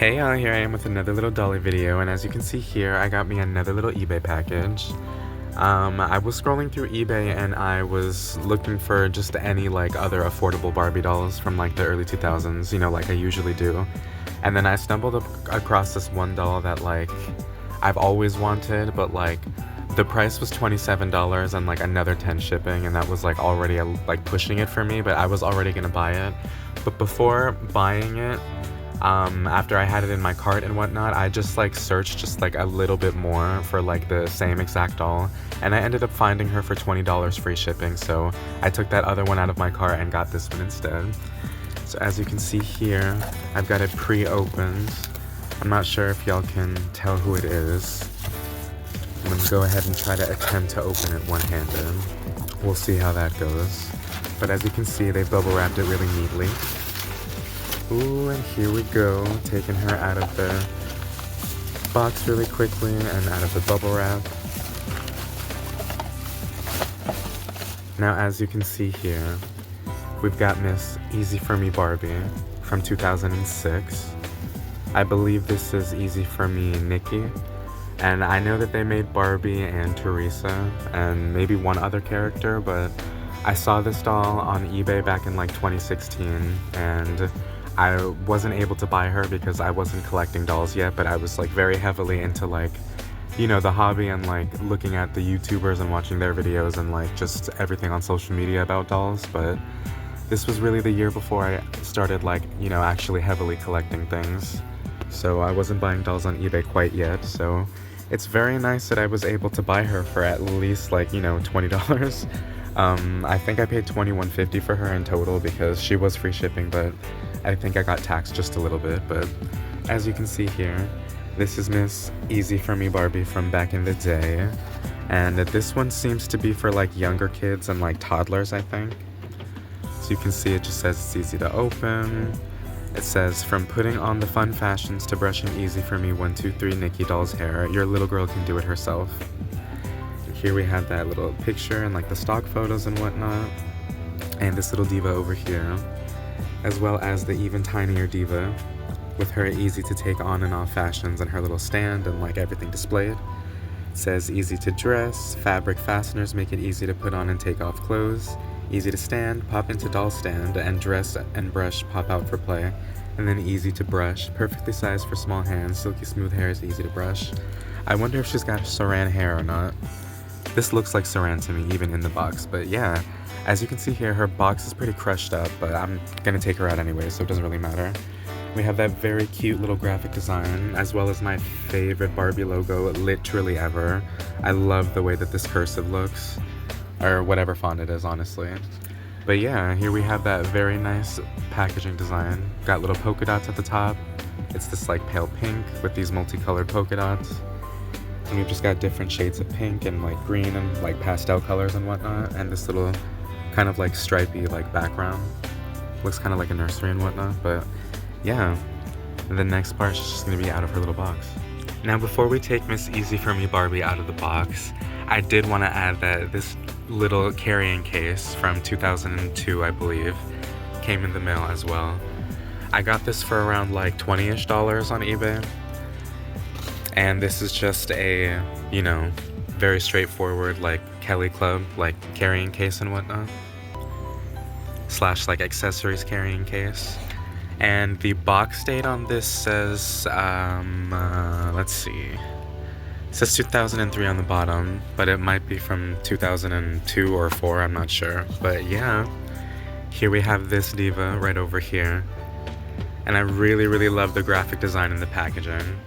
Hey y'all, here I am with another little dolly video, and as you can see here, I got me another little eBay package. I was scrolling through eBay and I was looking for just any like other affordable Barbie dolls from like the early 2000s, you know, like I usually do. And then I stumbled across this one doll that like I've always wanted, but like the price was $27 and like another 10 shipping, and that was like already like pushing it for me, but I was already gonna buy it. But before buying it, after I had it in my cart and whatnot, I just like searched just like a little bit more for like the same exact doll, and I ended up finding her for $20 free shipping, so I took that other one out of my cart and got this one instead. So as you can see here, I've got it pre-opened. I'm not sure if y'all can tell who it is. I'm gonna go ahead and try to attempt to open it one-handed. We'll see how that goes. But as you can see, they bubble wrapped it really neatly. Ooh, and here we go, taking her out of the box really quickly and out of the bubble wrap. Now, as you can see here, we've got Miss Easy For Me Barbie from 2006. I believe this is Easy For Me Nikki. And I know that they made Barbie and Teresa and maybe one other character, but I saw this doll on eBay back in like 2016, and I wasn't able to buy her because I wasn't collecting dolls yet, but I was like very heavily into like, you know, the hobby and like looking at the YouTubers and watching their videos and like just everything on social media about dolls. But this was really the year before I started like, you know, actually heavily collecting things. So I wasn't buying dolls on eBay quite yet, so it's very nice that I was able to buy her for at least like, you know, $20. I think I paid $21.50 for her in total because she was free shipping, but I think I got taxed just a little bit. But as you can see here, this is Miss Easy For Me Barbie from back in the day, and this one seems to be for like younger kids and like toddlers, I think. So you can see it just says it's easy to open. It says, from putting on the fun fashions to brushing easy for me 1, 2, 3 Nikki doll's hair, your little girl can do it herself. And here we have that little picture and like the stock photos and whatnot, and this little diva over here, as well as the even tinier diva with her easy to take on and off fashions and her little stand and like everything displayed. It says easy to dress, fabric fasteners make it easy to put on and take off clothes, easy to stand, pop into doll stand, and dress and brush pop out for play, and then easy to brush, perfectly sized for small hands, silky smooth hair is easy to brush. I wonder if she's got saran hair or not. This looks like saran to me even in the box, but yeah. As you can see here, her box is pretty crushed up, but I'm gonna take her out anyway, so it doesn't really matter. We have that very cute little graphic design, as well as my favorite Barbie logo literally ever. I love the way that this cursive looks, or whatever font it is, honestly. But yeah, here we have that very nice packaging design. Got little polka dots at the top. It's this like pale pink with these multicolored polka dots. And we've just got different shades of pink and like green and like pastel colors and whatnot, and this little kind of like stripy like background. Looks kind of like a nursery and whatnot, but yeah. And the next part is just gonna be out of her little box. Now before we take Miss Easy For Me Barbie out of the box, I did want to add that this little carrying case from 2002, I believe, came in the mail as well. I got this for around like $20-ish on eBay. And this is just a, you know, very straightforward like Kelly Club like carrying case and whatnot, slash like accessories carrying case. And the box date on this says let's see, it says 2003 on the bottom, but it might be from 2002 or 4, I'm not sure. But yeah, here we have this diva right over here, and I really love the graphic design in the packaging,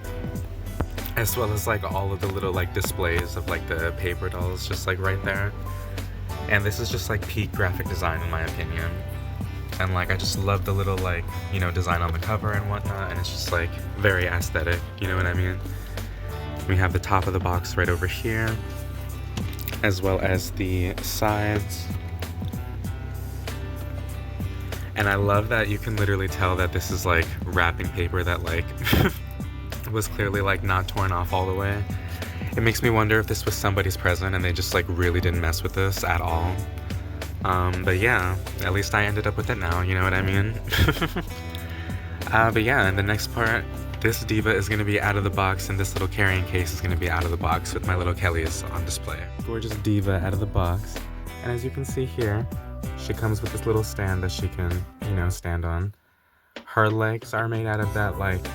as well as like all of the little like displays of like the paper dolls just like right there. And this is just like peak graphic design in my opinion. And like I just love the little like, you know, design on the cover and whatnot, and it's just like very aesthetic, you know what I mean? We have the top of the box right over here, as well as the sides. And I love that you can literally tell that this is like wrapping paper that like was clearly like not torn off all the way. It makes me wonder if this was somebody's present and they just like really didn't mess with this at all. But yeah, at least I ended up with it now, you know what I mean? But yeah, in the next part, This diva is going to be out of the box, and this little carrying case is going to be out of the box with my little Kellys on display. Gorgeous diva out of the box. And as you can see here, she comes with this little stand that she can, stand on. Her legs are made out of that like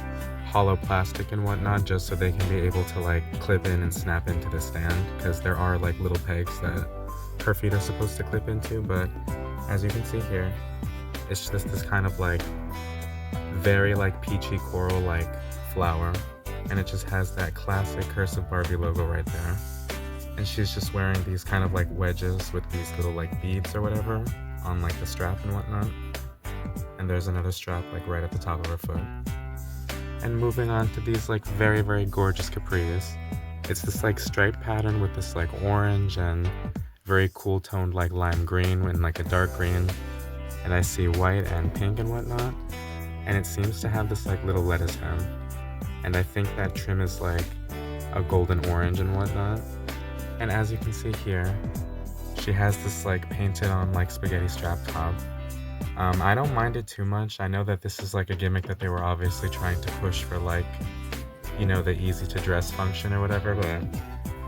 hollow plastic and whatnot, just so they can be able to like clip in and snap into the stand, because there are like little pegs that her feet are supposed to clip into. But as you can see here, it's just this kind of like very like peachy coral like flower, and it just has that classic Cursive Barbie logo right there. And she's just wearing these kind of like wedges with these little like beads or whatever on like the strap and whatnot. And there's another strap like right at the top of her foot. And moving on to these like very, very gorgeous capris. It's this like striped pattern with this like orange and very cool toned like lime green and like a dark green. And I see white and pink and whatnot. And it seems to have this like little lettuce hem. And I think that trim is like a golden orange and whatnot. And as you can see here, she has this like painted on like spaghetti strap top. I don't mind it too much. I know that this is like a gimmick that they were obviously trying to push for like, the easy to dress function or whatever, but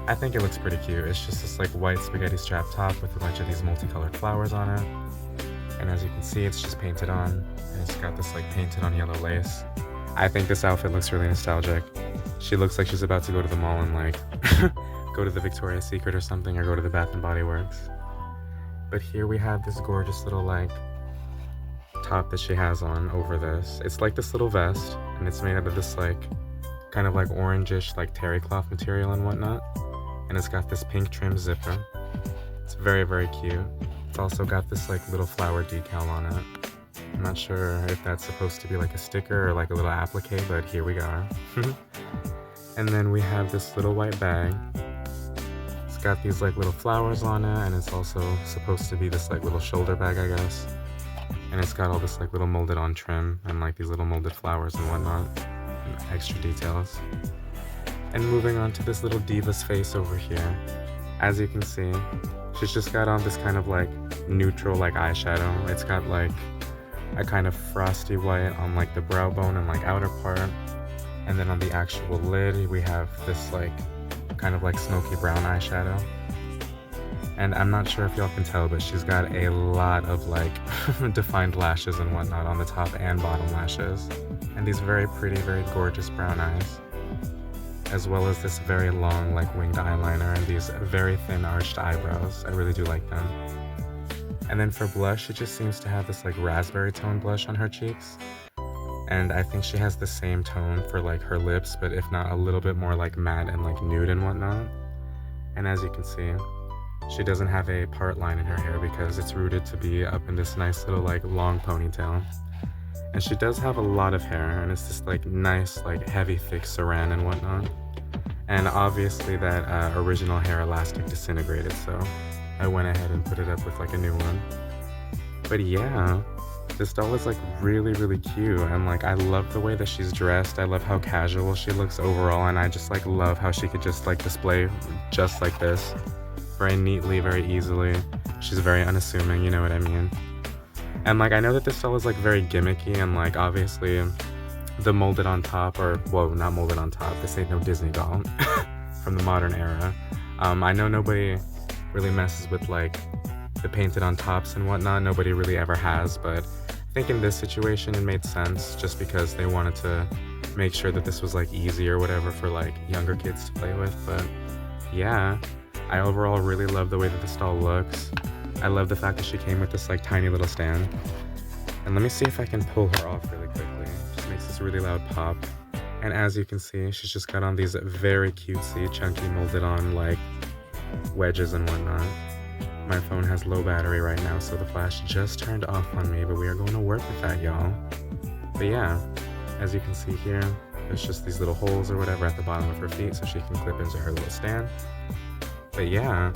I think it looks pretty cute. It's just this like white spaghetti strap top with a bunch of these multicolored flowers on it. And as you can see, it's just painted on, and it's got this like painted on yellow lace. I think this outfit looks really nostalgic. She looks like she's about to go to the mall and like go to the Victoria's Secret or something, or go to the Bath and Body Works. But here we have this gorgeous little like top that she has on over this. It's like this little vest, and it's made out of this like kind of like orangish like terry cloth material and whatnot. And it's got this pink trim zipper. It's very, very cute. It's also got this like little flower decal on it. I'm not sure if that's supposed to be like a sticker or like a little applique, but here we are. And then we have this little white bag. It's got these like little flowers on it, and it's also supposed to be this like little shoulder bag, I guess. And it's got all this like little molded on trim and like these little molded flowers and whatnot, and extra details. And moving on to this little diva's face over here. As you can see, she's just got on this kind of like neutral like eyeshadow. It's got like a kind of frosty white on like the brow bone and like outer part. And then on the actual lid, we have this like kind of like smoky brown eyeshadow. And I'm not sure if y'all can tell, but she's got a lot of like defined lashes and whatnot on the top and bottom lashes. And these very pretty, very gorgeous brown eyes. As well as this very long like winged eyeliner and these very thin arched eyebrows. I really do like them. And then for blush, she just seems to have this like raspberry tone blush on her cheeks. And I think she has the same tone for like her lips, but if not a little bit more like matte and like nude and whatnot. And as you can see, she doesn't have a part line in her hair because it's rooted to be up in this nice little like long ponytail. And she does have a lot of hair, and it's this like nice like heavy thick saran and whatnot. And obviously that original hair elastic disintegrated, so I went ahead and put it up with like a new one. But yeah, this doll is like really, really cute, and like I love the way that she's dressed. I love how casual she looks overall, and I just like love how she could just like display just like this. Very neatly, very easily. She's very unassuming, you know what I mean? And like I know that this doll is like very gimmicky, and like obviously the molded on top, or whoa, not molded on top, this ain't no Disney doll from the modern era. I know nobody really messes with like the painted on tops and whatnot. Nobody really ever has, but I think in this situation it made sense just because they wanted to make sure that this was like easy or whatever for like younger kids to play with. But yeah, I overall really love the way that this doll looks. I love the fact that she came with this like tiny little stand. And let me see if I can pull her off really quickly. Just makes this really loud pop. And as you can see, she's just got on these very cutesy, chunky, molded on like wedges and whatnot. My phone has low battery right now, so the flash just turned off on me, but we are going to work with that, y'all. But yeah, as you can see here, there's just these little holes or whatever at the bottom of her feet so she can clip into her little stand. But yeah,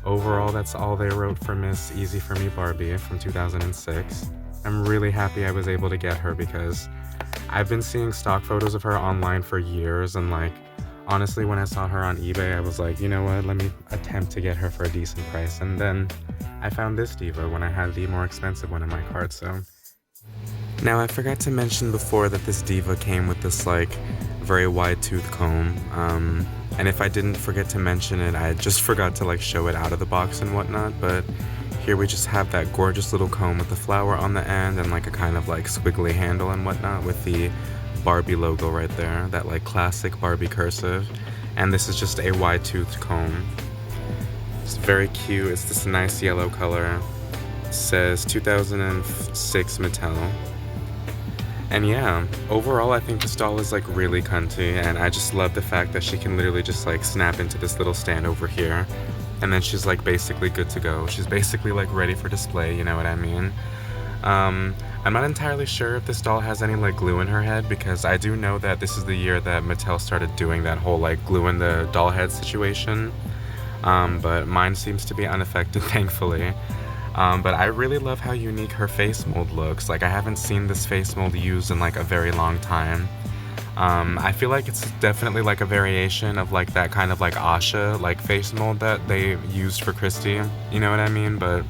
overall that's all they wrote for Miss Easy For Me Barbie from 2006. I'm really happy I was able to get her because I've been seeing stock photos of her online for years, and like honestly when I saw her on eBay I was like, you know what, let me attempt to get her for a decent price. And then I found this diva when I had the more expensive one in my cart, so Now, I forgot to mention before that this diva came with this like very wide tooth comb, and if I didn't forget to mention it, I just forgot to like show it out of the box and whatnot. But here we just have that gorgeous little comb with the flower on the end and like a kind of like squiggly handle and whatnot with the Barbie logo right there, that like classic Barbie cursive. And this is just a wide toothed comb. It's very cute. It's this nice yellow color. It says 2006 Mattel. And yeah, overall I think this doll is like really cunty, and I just love the fact that she can literally just like snap into this little stand over here, and then she's like basically good to go. She's basically like ready for display, you know what I mean? I'm not entirely sure if this doll has any like glue in her head, because I do know that this is the year that Mattel started doing that whole like glue in the doll head situation, but mine seems to be unaffected, thankfully. But I really love how unique her face mold looks. Like, I haven't seen this face mold used in like a very long time. I feel like it's definitely like a variation of like that kind of like Asha like face mold that they used for Christy, you know what I mean? But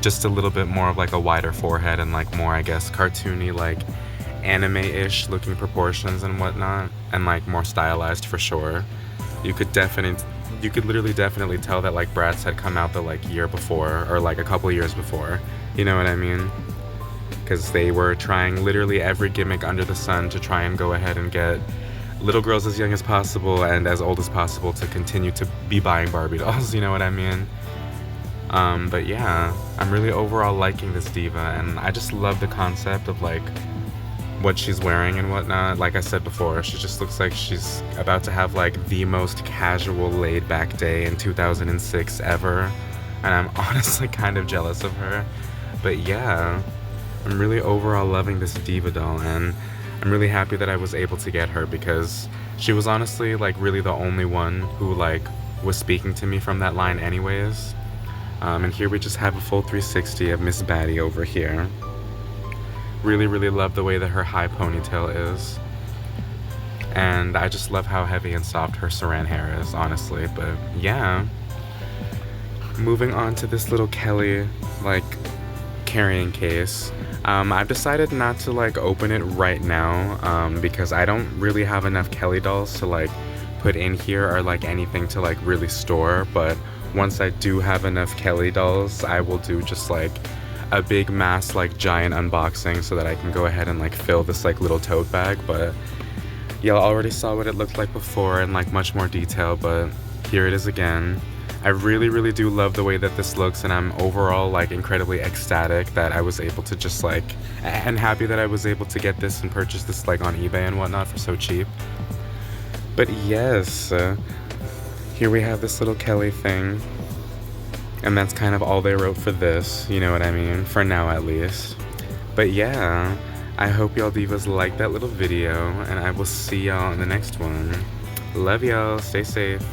just a little bit more of like a wider forehead and like more, I guess, cartoony, like anime-ish looking proportions and whatnot, and like more stylized for sure. You could literally definitely tell that like Bratz had come out the like year before, or like a couple years before, you know what I mean? Because they were trying literally every gimmick under the sun to try and go ahead and get little girls as young as possible and as old as possible to continue to be buying Barbie dolls, you know what I mean? But yeah, I'm really overall liking this diva, and I just love the concept of like what she's wearing and whatnot. Like I said before, she just looks like she's about to have like the most casual laid back day in 2006 ever, and I'm honestly kind of jealous of her. But yeah, I'm really overall loving this diva doll, and I'm really happy that I was able to get her, because she was honestly like really the only one who like was speaking to me from that line anyways. And here we just have a full 360 of Miss Batty over here. Really love the way that her high ponytail is, and I just love how heavy and soft her saran hair is, honestly. But yeah, moving on to this little Kelly like carrying case. I've decided not to like open it right now, because I don't really have enough Kelly dolls to like put in here, or like anything to like really store. But once I do have enough Kelly dolls, I will do just like a big mass like giant unboxing so that I can go ahead and like fill this like little tote bag. But y'all already saw what it looked like before in like much more detail, but here it is again. I really do love the way that this looks, and I'm overall like incredibly ecstatic that I was able to just like, and happy that I was able to get this and purchase this like on eBay and whatnot for so cheap. But yes, here we have this little Kelly thing, and that's kind of all they wrote for this, you know what I mean, for now at least. But yeah, I hope y'all divas liked that little video, and I will see y'all in the next one. Love y'all, stay safe.